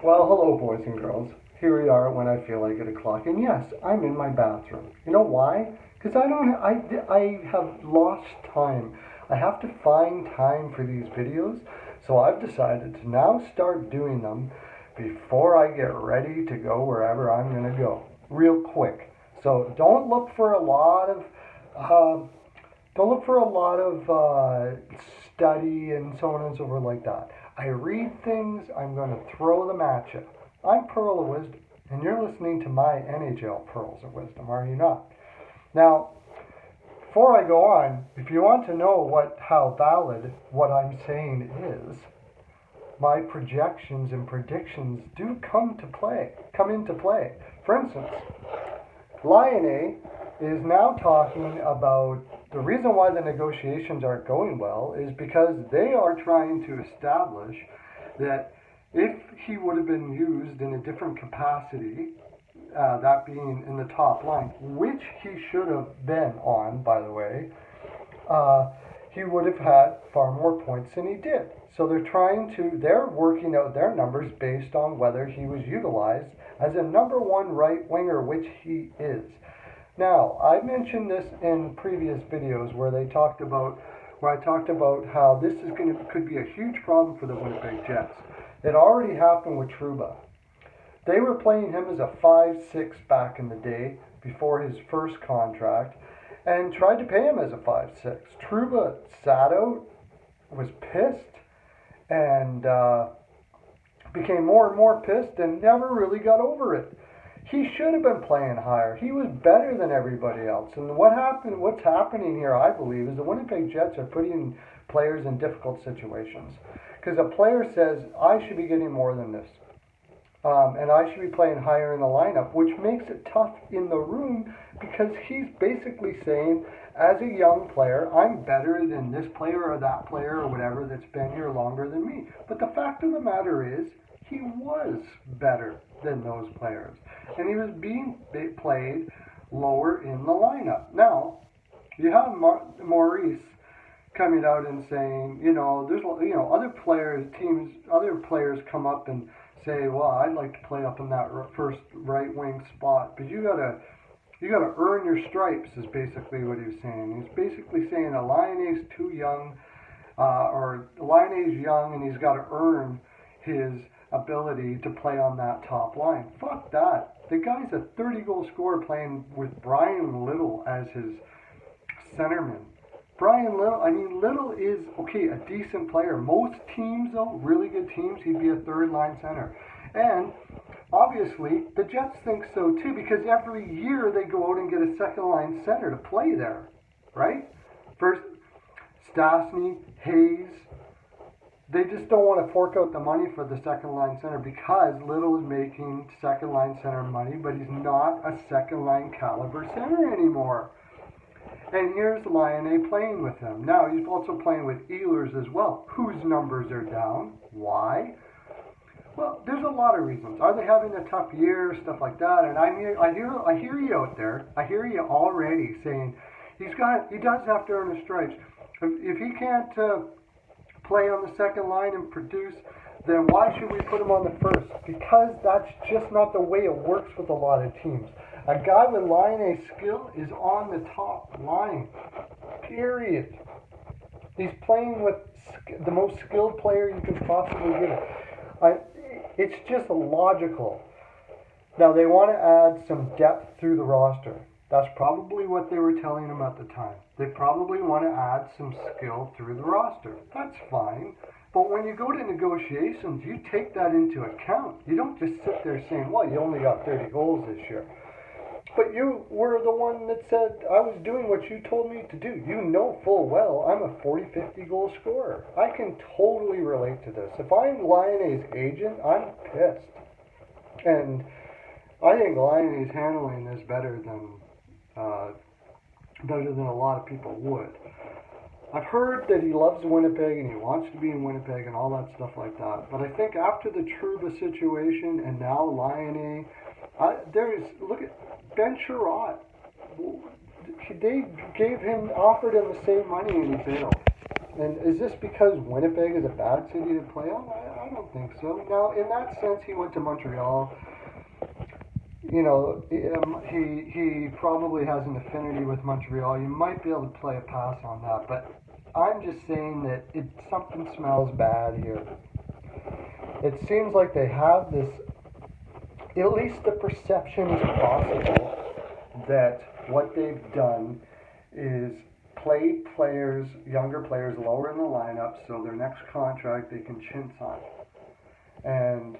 Well, hello, boys and girls. Here we are when I feel like 8 o'clock, and yes, I'm in my bathroom. You know why? Because I have lost time. I have to find time for these videos, so I've decided to now start doing them before I get ready to go wherever I'm gonna go, real quick. So uh, don't look for a lot of study and so on and so forth like that. I read things, I'm going to throw them at you. I'm Pearl of Wisdom, and you're listening to my NHL Pearls of Wisdom, are you not? Now, before I go on, if you want to know how valid what I'm saying is, my projections and predictions do come into play. For instance, Laine is now talking about the reason why the negotiations aren't going well is because they are trying to establish that if he would have been used in a different capacity, that being in the top line, which he should have been on, by the way, he would have had far more points than he did. So they're working out their numbers based on whether he was utilized as a number one right winger, which he is. Now, I mentioned this in previous videos where I talked about how this could be a huge problem for the Winnipeg Jets. It already happened with Trouba. They were playing him as a 5'6" back in the day before his first contract and tried to pay him as a 5'6". Trouba sat out, was pissed, and became more and more pissed and never really got over it. He should have been playing higher. He was better than everybody else. And what's happening here, I believe, is the Winnipeg Jets are putting players in difficult situations. Because a player says, I should be getting more than this. And I should be playing higher in the lineup, which makes it tough in the room because he's basically saying, as a young player, I'm better than this player or that player or whatever that's been here longer than me. But the fact of the matter is, he was better than those players. And he was being played lower in the lineup. Now, you have Maurice coming out and saying, other players come up and say, well, I'd like to play up in that first right wing spot, but you gotta earn your stripes, is basically what he's saying. He's basically saying that Laine's too young, or Laine's young and he's got to earn his ability to play on that top line. Fuck that. The guy's a 30-goal scorer playing with Brian Little as his centerman. Little is, okay, a decent player. Most teams, though, really good teams, he'd be a third-line center. And obviously, the Jets think so too, because every year they go out and get a second-line center to play there, right? First, Stastny, Hayes. They just don't want to fork out the money for the second-line center because Little is making second-line center money, but he's not a second-line caliber center anymore. And here's Laine playing with him. Now, he's also playing with Ehlers as well, whose numbers are down. Why? Well, there's a lot of reasons. Are they having a tough year, stuff like that? And I hear you out there. I hear you already saying he does have to earn his stripes. If he can't play on the second line and produce, then why should we put him on the first? Because that's just not the way it works with a lot of teams. A guy with Laine's skill is on the top line. Period. He's playing with the most skilled player you can possibly get. It's just logical. Now, they want to add some depth through the roster. That's probably what they were telling him at the time. They probably want to add some skill through the roster. That's fine. But when you go to negotiations, you take that into account. You don't just sit there saying, well, you only got 30 goals this year. But you were the one that said, I was doing what you told me to do. You know full well I'm a 40, 50 goal scorer. I can totally relate to this. If I'm Laine's agent, I'm pissed. And I think Laine is handling this better than a lot of people would. I've heard that he loves Winnipeg and he wants to be in Winnipeg and all that stuff like that. But I think after the Trouba situation and now Laine, look at Ben Sherratt. They offered him the same money and he bailed. And is this because Winnipeg is a bad city to play on? I don't think so. Now, in that sense, he went to Montreal. You know, he probably has an affinity with Montreal. You might be able to play a pass on that, but I'm just saying that something smells bad here. It seems like they have this, at least the perception is possible, that what they've done is played players, younger players, lower in the lineup, so their next contract they can chintz on. And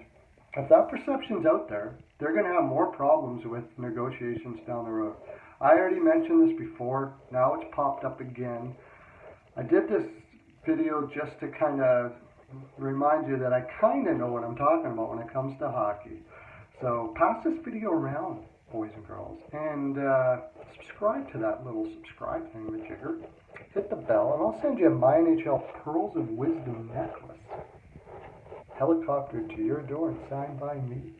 if that perception's out there, they're going to have more problems with negotiations down the road. I already mentioned this before. Now it's popped up again. I did this video just to kind of remind you that I kind of know what I'm talking about when it comes to hockey. So pass this video around, boys and girls, and subscribe to that little subscribe thing, the jigger. Hit the bell, and I'll send you a My NHL Pearls of Wisdom necklace, helicoptered to your door and signed by me.